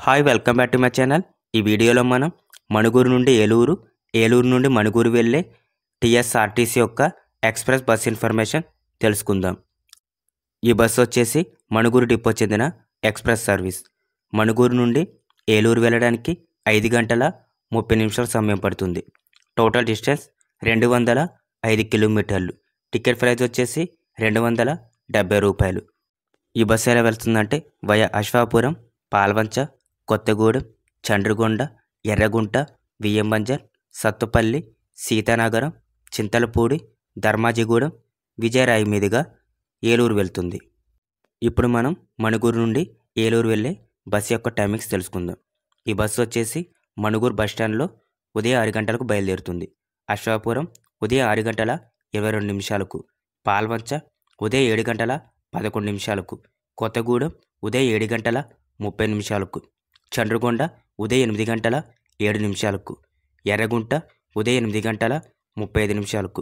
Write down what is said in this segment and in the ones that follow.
Hi welcome back to my channel. ఈ వీడియోలో మనం మణుగూరు నుండి ఏలూరు, ఏలూరు నుండి మణుగూరు వెళ్ళే టీఎస్ఆర్టీసీ యొక్క ఎక్స్ప్రెస్ బస్ ఇన్ఫర్మేషన్ తెలుసుకుందాం. ఈ బస్సు వచ్చేసి మణుగూరు డిపో చెందిన ఎక్స్ప్రెస్ సర్వీస్. మణుగూరు నుండి ఏలూరు వెళ్ళడానికి 5 గంటల 30 నిమిషాల సమయం పడుతుంది. టోటల్ డిస్టెన్స్ 205 కిలోమీటర్లు. టికెట్ ప్రైస్ వచ్చేసి 270 రూపాయలు. ఈ బస్సు ఎలా వెళ్తుందంటే వయా అశ్వాపురం, పాల్వంచ, కొత్తగూడెం, చండ్రగొండ, ఎర్రగుంట, వియ్యంబంజర్, సత్తుపల్లి, సీతానగరం, చింతలపూడి, ధర్మాజిగూడెం, విజయరాయి మీదుగా ఏలూరు వెళ్తుంది. ఇప్పుడు మనం మణుగూరు నుండి ఏలూరు వెళ్ళే బస్సు యొక్క టైమింగ్స్ తెలుసుకుందాం. ఈ బస్సు వచ్చేసి మణుగూరు బస్టాండ్లో ఉదయం 6 గంటలకు బయలుదేరుతుంది. అశ్వాపురం ఉదయం 6 గంటల 22 నిమిషాలకు, పాల్వంచ ఉదయం 7 గంటల 11 నిమిషాలకు, కొత్తగూడెం ఉదయం 7 గంటల 30 నిమిషాలకు, చండ్రగొండ ఉదయం 8 గంటల 7 నిమిషాలకు, ఎర్రగుంట ఉదయం 8 గంటల 35 నిమిషాలకు,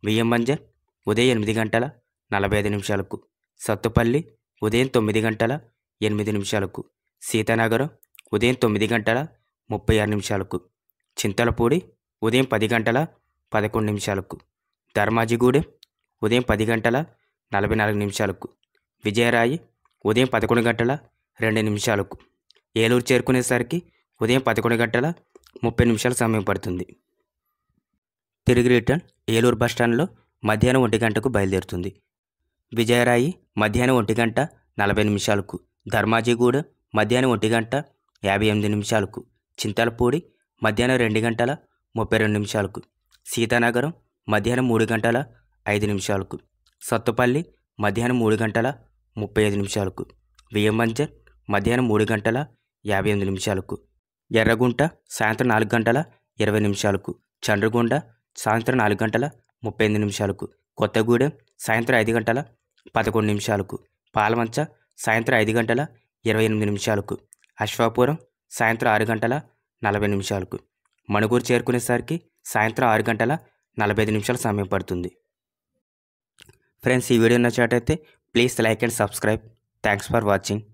వియ్యంబంజర్ ఉదయం 8 గంటల 45 నిమిషాలకు, సత్తుపల్లి ఉదయం 9 గంటల 8 నిమిషాలకు, సీతానగరం ఉదయం 9 గంటల 36 నిమిషాలకు, చింతలపూడి ఉదయం 10 గంటల 11 నిమిషాలకు, ధర్మాజిగూడెం ఉదయం 10 గంటల 44 నిమిషాలకు, విజయరాయి ఉదయం 11 గంటల 2 నిమిషాలకు. ఏలూరు చేరుకునేసరికి ఉదయం 11 గంటల 30 నిమిషాల సమయం పడుతుంది. తిరిగి రిటర్న్ ఏలూరు బస్టాండ్లో మధ్యాహ్నం 1 గంటకు బయలుదేరుతుంది. విజయరాయి మధ్యాహ్నం 1 గంట 40 నిమిషాలకు, ధర్మాజిగూడెం మధ్యాహ్నం 1 గంట 58 నిమిషాలకు, చింతలపూడి మధ్యాహ్నం 2 గంటల 32 నిమిషాలకు, సీతానగరం మధ్యాహ్నం 3 గంటల 5 నిమిషాలకు, సత్తుపల్లి మధ్యాహ్నం 3 గంటల 35 నిమిషాలకు, వియ్యంబంజర్ మధ్యాహ్నం 3 గంటల 58 నిమిషాలకు, ఎర్రగుంట సాయంత్రం 4 గంటల 20 నిమిషాలకు, చండ్రగొండ సాయంత్రం 4 గంటల 35 నిమిషాలకు, కొత్తగూడెం సాయంత్రం 5 గంటల 11 నిమిషాలకు, పాల్వంచ సాయంత్రం 5 గంటల 28 నిమిషాలకు, అశ్వాపురం సాయంత్రం 6 గంటల 40 నిమిషాలకు. మణుగూరు చేరుకునేసరికి సాయంత్రం 6 గంటల 45 నిమిషాల సమయం పడుతుంది. ఫ్రెండ్స్, ఈ వీడియో నచ్చినట్టయితే please like and subscribe. Thanks for watching.